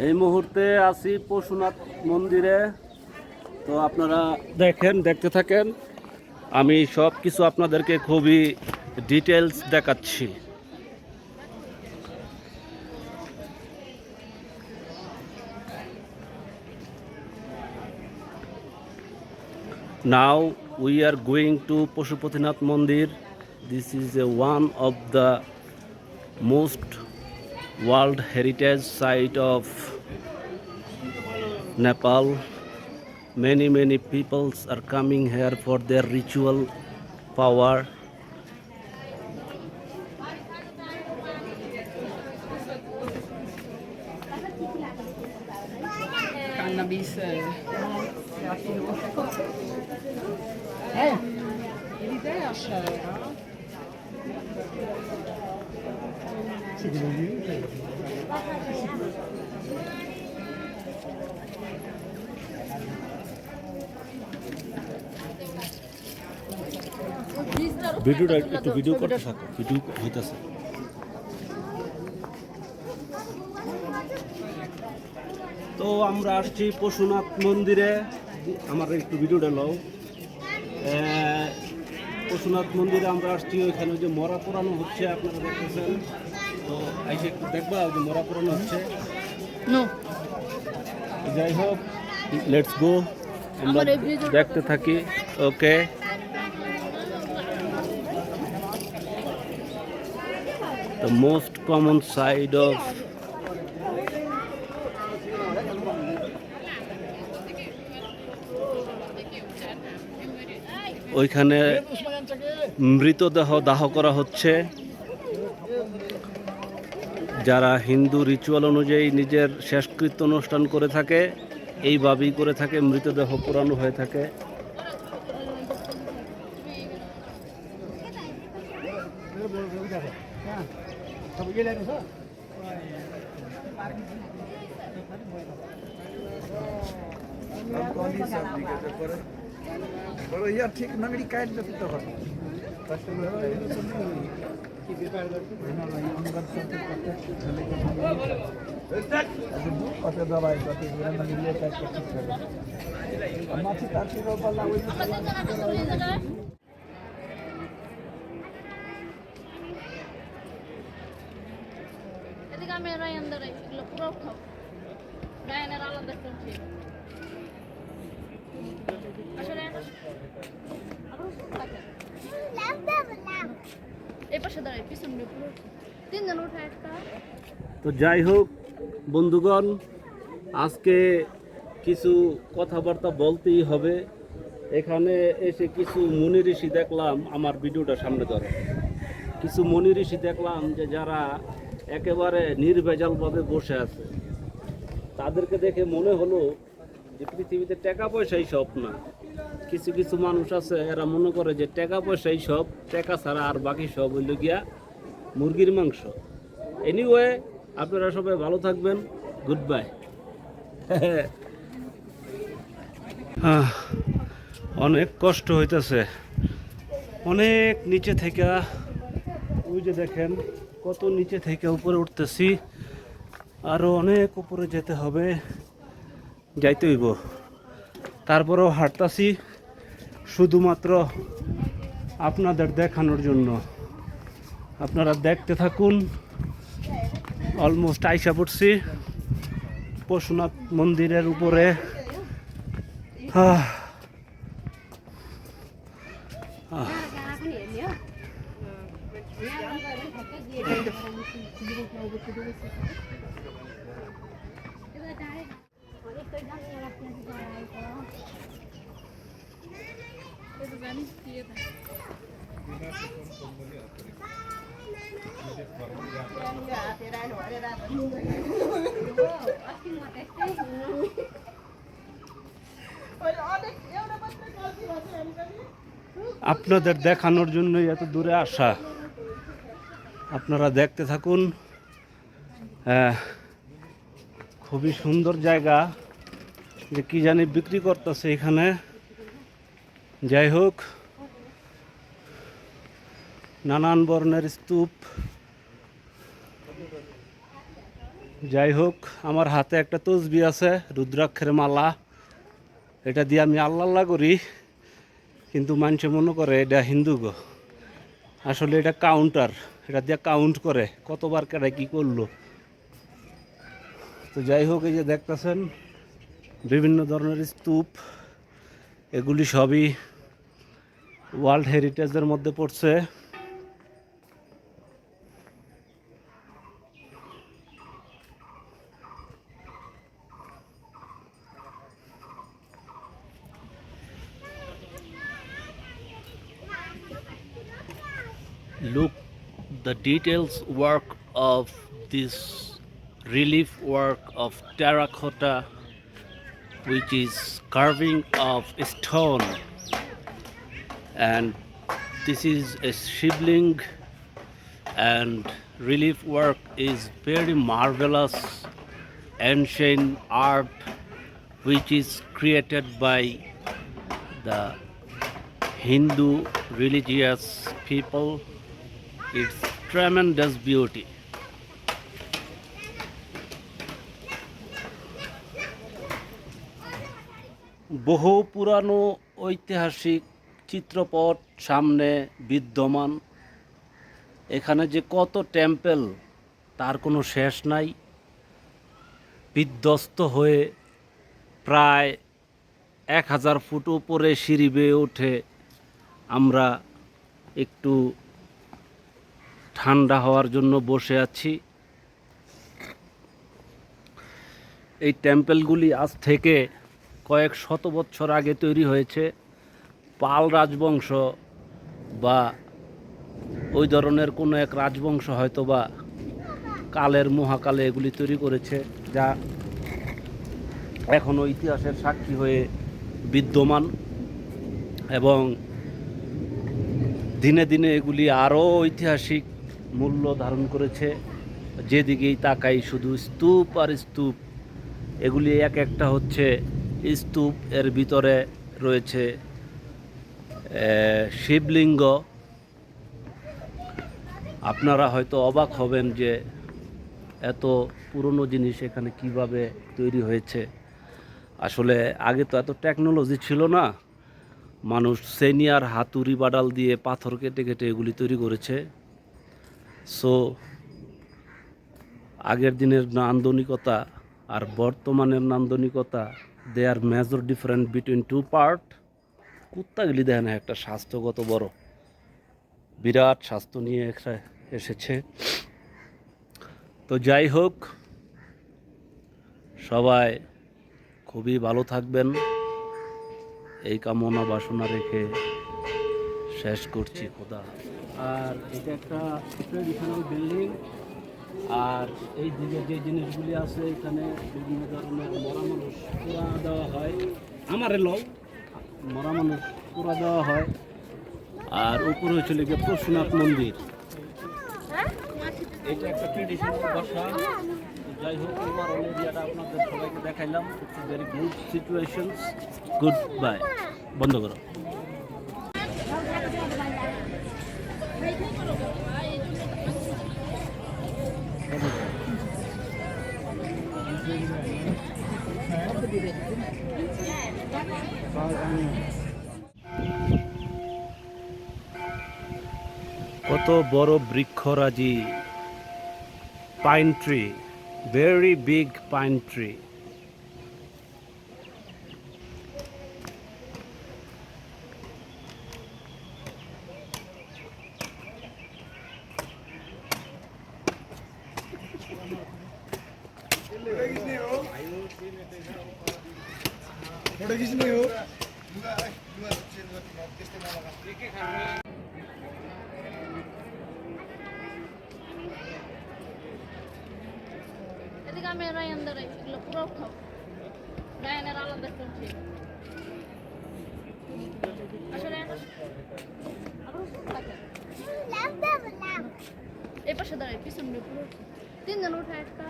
এই মুহূর্তে আছি পশুনাথ মন্দিরে। তো আপনারা দেখতে থাকেন, আমি সব কিছু আপনাদেরকে খুবই ডিটেলস দেখাচ্ছি। Now we are going to Pashupatinath Mandir. This is one of the most World Heritage Site of Nepal. Many peoples are coming here for their ritual power. Cannabis. L'idea c'era. ভিডিওটা একটু video করতে থাকো, video হইতেছে। তো আমরা আসছি পশুনাথ মন্দিরে। আমার একটু ভিডিওটা লও। পশুনাথ মন্দিরে আমরা আসছি, ওইখানে যে মরা পোড়ানো হচ্ছে আপনারা দেখতেছেন। তো এসে একটু দেখবা যে মরা পোড়ানো হচ্ছে। যাই হোক, লেটস গো, আমরা দেখতে থাকি। ওকে, the most common side of ওইখানে মৃতদেহ দাহ করা হচ্ছে। যারা হিন্দু রিচুয়াল অনুযায়ী নিজের শেষকৃত্য অনুষ্ঠান করে থাকে, এইভাবেই করে থাকে, মৃতদেহ পোড়ানো হয়ে থাকে। ঠিক নগরী কাট কত দবাই কত মাছি তার পাল্লা ওই এদিকে আমি রায়ানদের এগুলো পুরো খাও। রায়ানের আলাদা করছি আসলে এই পাশে দাঁড়াই, পিছন পুরো তিনজন উঠে একটা। তো যাই হোক বন্ধুগণ, আজকে কিছু কথাবার্তা বলতেই হবে। এখানে এসে কিছু মুনি ঋষি দেখলাম, আমার ভিডিওটা সামনে ধরে কিছু মুনি ঋষি দেখলাম যে যারা একেবারে নির্ভেজালভাবে বসে আছে। তাদেরকে দেখে মনে হলো যে পৃথিবীতে টাকা পয়সাই সব না। কিছু কিছু মানুষ আছে, এরা মনে করে যে টাকা পয়সাই সব, টাকা ছাড়া আর বাকি সব হইল গিয়া মুরগির মাংস। এনিওয়ে, আপনারা সবাই ভালো থাকবেন। Good bye. অনেক কষ্ট হইতেছে, অনেক নিচে থেকে, ওই যে দেখেন কত নিচে থেকে উপরে উঠতেছি। আরো অনেক উপরে যেতে হবে, যাইতে হইব। তারপরেও হাঁটতাছি শুধুমাত্র আপনাদের দেখানোর জন্য। আপনারা দেখতে থাকুন। অলমোস্ট আইসা পড়ছি পশুনাথ মন্দিরের উপরে। আপনাদের দেখানোর জন্যই এত দূরে আসা। আপনারা দেখতে থাকুন। খুবই সুন্দর জায়গা, যে কি জানি বিক্রি করতেছে এখানে। যাই হোক, নানান বর্ণের স্তূপ। যাই হোক, আমার হাতে একটা তসবি আছে, রুদ্রাক্ষের মালা। এটা দিয়ে আমি আল্লাহ আল্লাহ করি, কিন্তু মানুষে মনে করে এটা হিন্দু গো। আসলে এটা কাউন্টার, এটা দিয়ে কাউন্ট করে কতবার কেটে কি করলো। তো যাই হোক, এই যে দেখতেছেন বিভিন্ন ধরনের স্তূপ, এগুলি সবই ওয়ার্ল্ড হেরিটেজের মধ্যে পড়ছে। Look the details work of this relief work of terracotta, which is carving of stone, and this is a shivling, and relief work is very marvelous ancient art which is created by the Hindu religious people. It's tremendous beauty. বহু পুরানো ঐতিহাসিক চিত্রপট সামনে বিদ্যমান। এখানে যে কত temple তার কোনো শেষ নাই। বিধ্বস্ত হয়ে প্রায় 1000 ফুট উপরে সিঁড়ি বেয়ে উঠে আমরা একটু ঠান্ডা হওয়ার জন্য বসে আছি। এই টেম্পলগুলি আজ থেকে কয়েক শত বছর আগে তৈরি হয়েছে। পাল রাজবংশ বা ওই ধরনের কোনো এক রাজবংশ হয়তো বা কালের মহাকালে এগুলি তৈরি করেছে, যা এখনও ইতিহাসের সাক্ষী হয়ে বিদ্যমান, এবং দিনে দিনে এগুলি আরও ঐতিহাসিক মূল্য ধারণ করেছে। যেদিকেই তাকাই শুধু স্তূপ আর স্তূপ। এগুলি এক একটা হচ্ছে স্তূপ, এর ভিতরে রয়েছে শিবলিঙ্গ। আপনারা হয়তো অবাক হবেন যে এত পুরনো জিনিস এখানে কিভাবে তৈরি হয়েছে। আসলে আগে তো এত টেকনোলজি ছিল না। মানুষ সেনিয়ার হাতুড়ি বাডাল দিয়ে পাথর কেটে কেটে এগুলি তৈরি করেছে। সো আগের দিনের নান্দনিকতা আর বর্তমানের নান্দনিকতা, they are major different between two part. কুত্তাগুলি দেখেন একটা স্বাস্থ্যগত বড় বিরাট স্বাস্থ্য নিয়ে এসেছে। তো যাই হোক, সবাই খুবই ভালো থাকবেন এই কামনা বাসনা রেখে শেষ করছি। খোদা। আর এটা একটা ট্রেডিশনাল বিল্ডিং। আর এই দিকে যে জিনিসগুলি আছে, এখানে বিভিন্ন ধরনের মরা মানুষ পোড়া দেওয়া হয়। আমার এলো মরা মানুষ পোড়া দেওয়া হয়। আর উপরে হচ্ছে গিয়ে পশুনাথ মন্দির। এটা একটা ট্রেডিশনাল বাসা। যাই হোক, ওভারঅল এরিয়াটা আপনাদের সবাইকে দেখাইলাম। It's very good situations. Good bye. বন্ধ করো। কত বড় বৃক্ষরাজি, pine tree, very big pine tree. এদিকে আমি রায়ান দাঁড়াই, এগুলো পুরো খাও। রায়ানের আলাদা করছি আসলে এই পাশে দাঁড়াই, পিছনে পুরো 3 জন উঠে একটা